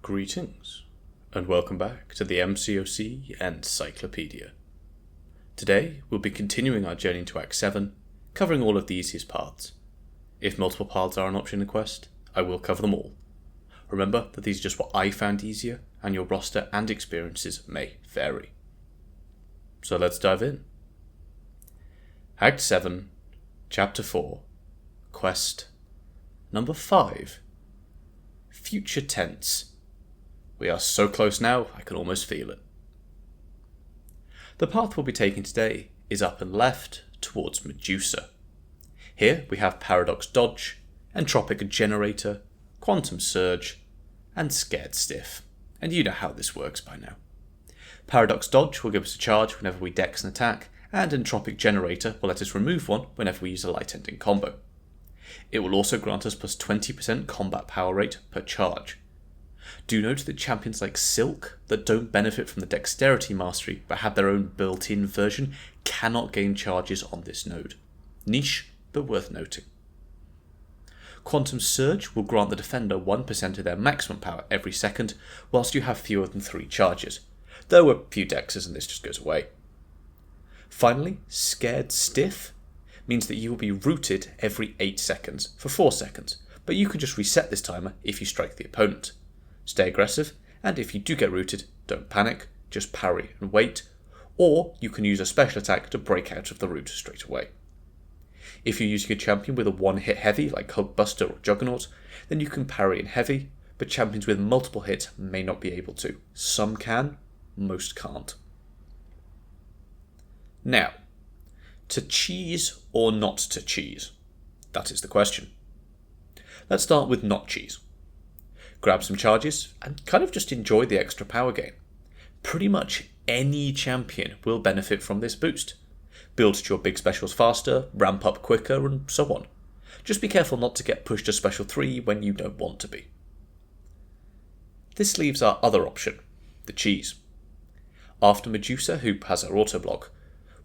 Greetings, and welcome back to the MCOC Encyclopedia. Today, we'll be continuing our journey to Act 7, covering all of the easiest paths. If multiple paths are an option in Quest, I will cover them all. Remember that these are just what I found easier, and your roster and experiences may vary. So let's dive in. Act 7, Chapter 4, Quest number 5, Future Tense. We are so close now, I can almost feel it. The path we'll be taking today is up and left towards Medusa. Here we have Paradox Dodge, Entropic Generator, Quantum Surge, and Scared Stiff. And you know how this works by now. Paradox Dodge will give us a charge whenever we dex an attack, and Entropic Generator will let us remove one whenever we use a light ending combo. It will also grant us plus 20% combat power rate per charge. Do note that champions like Silk, that don't benefit from the Dexterity Mastery but have their own built-in version, cannot gain charges on this node. Niche, but worth noting. Quantum Surge will grant the defender 1% of their maximum power every second, whilst you have fewer than 3 charges, though a few dexes and this just goes away. Finally, Scared Stiff means that you will be rooted every 8 seconds for 4 seconds, but you can just reset this timer if you strike the opponent. Stay aggressive, and if you do get rooted, don't panic, just parry and wait, or you can use a special attack to break out of the root straight away. If you're using a champion with a one-hit heavy like Hulkbuster or Juggernaut, then you can parry in heavy, but champions with multiple hits may not be able to. Some can, most can't. Now, to cheese or not to cheese? That is the question. Let's start with not cheese. Grab some charges and kind of just enjoy the extra power gain. Pretty much any champion will benefit from this boost. Build to your big specials faster, ramp up quicker, and so on. Just be careful not to get pushed to special 3 when you don't want to be. This leaves our other option, the cheese. After Medusa, who has her auto block,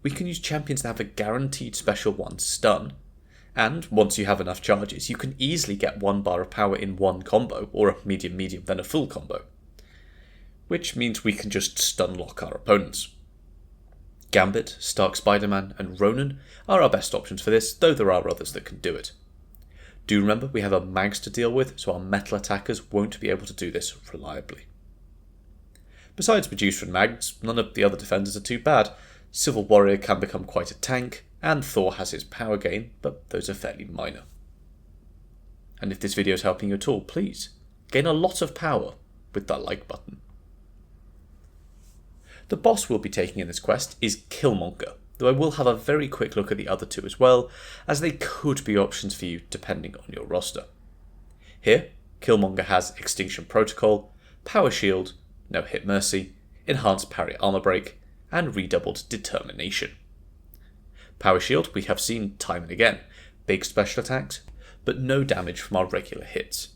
we can use champions that have a guaranteed special 1 stun, and once you have enough charges, you can easily get 1 bar of power in one combo, or a medium-medium then a full combo. Which means we can just stun lock our opponents. Gambit, Stark Spider-Man, and Ronan are our best options for this, though there are others that can do it. Do remember we have a mags to deal with, so our metal attackers won't be able to do this reliably. Besides Medusa and mags, none of the other defenders are too bad. Civil Warrior can become quite a tank, and Thor has his power gain, but those are fairly minor. And if this video is helping you at all, please gain a lot of power with that like button. The boss we'll be taking in this quest is Killmonger, though I will have a very quick look at the other two as well, as they could be options for you depending on your roster. Here, Killmonger has Extinction Protocol, Power Shield, No Hit Mercy, Enhanced Parry Armor Break, and Redoubled Determination. Power Shield we have seen time and again, big special attacks, but no damage from our regular hits.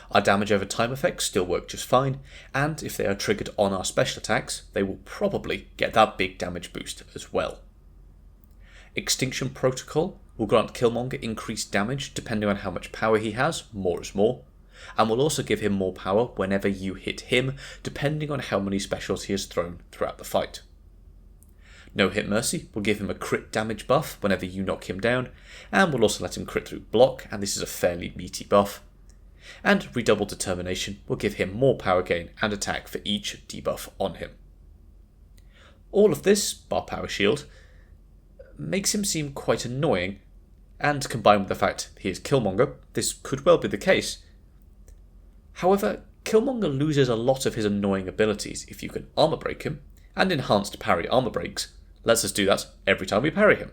Our damage over time effects still work just fine, and if they are triggered on our special attacks, they will probably get that big damage boost as well. Extinction Protocol will grant Killmonger increased damage depending on how much power he has, more is more, and will also give him more power whenever you hit him, depending on how many specials he has thrown throughout the fight. No Hit Mercy will give him a crit damage buff whenever you knock him down, and will also let him crit through block, and this is a fairly meaty buff. And Redoubled Determination will give him more power gain and attack for each debuff on him. All of this, bar Power Shield, makes him seem quite annoying, and combined with the fact he is Killmonger, this could well be the case. However, Killmonger loses a lot of his annoying abilities if you can armor break him, and Enhanced Parry Armor Breaks lets us do that every time we parry him.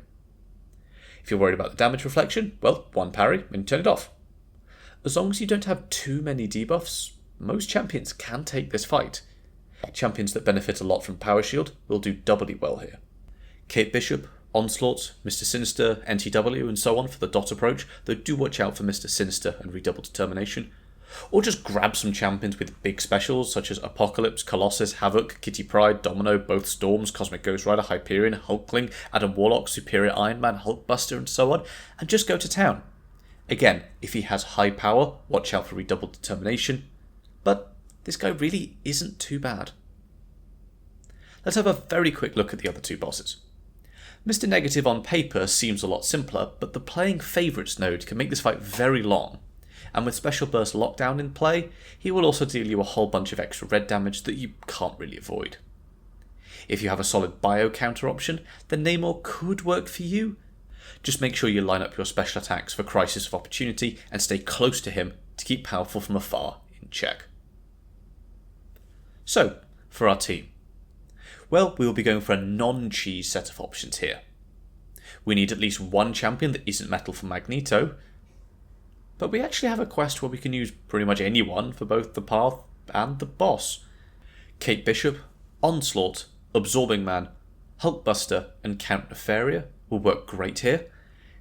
If you're worried about the damage reflection, well, 1 parry and turn it off. As long as you don't have too many debuffs, most champions can take this fight. Champions that benefit a lot from Power Shield will do doubly well here. Kate Bishop, Onslaught, Mr. Sinister, NTW and so on for the dot approach, though do watch out for Mr. Sinister and Redoubled Determination. Or just grab some champions with big specials such as Apocalypse, Colossus, Havoc, Kitty Pryde, Domino, Both Storms, Cosmic Ghost Rider, Hyperion, Hulkling, Adam Warlock, Superior Iron Man, Hulkbuster and so on, and just go to town. Again, if he has high power, watch out for Redoubled Determination, but this guy really isn't too bad. Let's have a very quick look at the other two bosses. Mr. Negative on paper seems a lot simpler, but the playing favourites node can make this fight very long, and with Special Burst Lockdown in play, he will also deal you a whole bunch of extra red damage that you can't really avoid. If you have a solid bio counter option, then Namor could work for you. Just make sure you line up your special attacks for Crisis of Opportunity and stay close to him to keep Powerful from afar in check. So, for our team. Well, we will be going for a non-cheese set of options here. We need at least one champion that isn't metal for Magneto, but we actually have a quest where we can use pretty much anyone for both the path and the boss. Kate Bishop, Onslaught, Absorbing Man, Hulkbuster and Count Nefaria will work great here,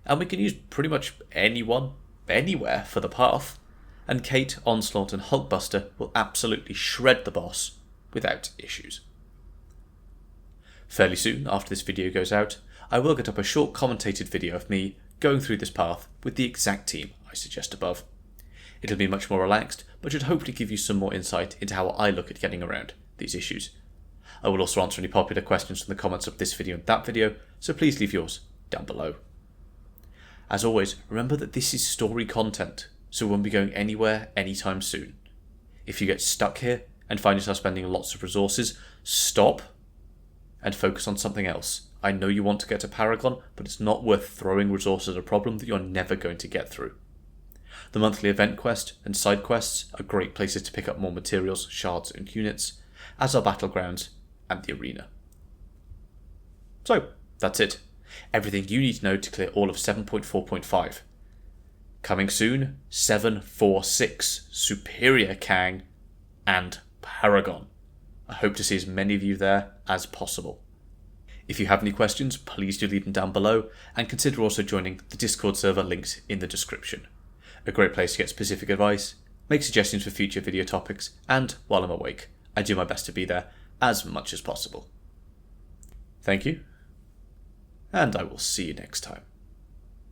and we can use pretty much anyone, anywhere for the path, and Kate, Onslaught and Hulkbuster will absolutely shred the boss without issues. Fairly soon after this video goes out, I will get up a short commentated video of me going through this path with the exact team I suggest above. It'll be much more relaxed, but should hopefully give you some more insight into how I look at getting around these issues. I will also answer any popular questions from the comments of this video and that video, so please leave yours down below. As always, remember that this is story content, so we won't be going anywhere anytime soon. If you get stuck here and find yourself spending lots of resources, stop and focus on something else. I know you want to get to Paragon, but it's not worth throwing resources at a problem that you're never going to get through. The monthly event quest and side quests are great places to pick up more materials, shards and units, as are battlegrounds and the arena. So, that's it. Everything you need to know to clear all of 7.4.5. Coming soon, 746, Superior Kang, and Paragon. I hope to see as many of you there as possible. If you have any questions, please do leave them down below, and consider also joining the Discord server linked in the description. A great place to get specific advice, make suggestions for future video topics, and while I'm awake, I do my best to be there as much as possible. Thank you, and I will see you next time.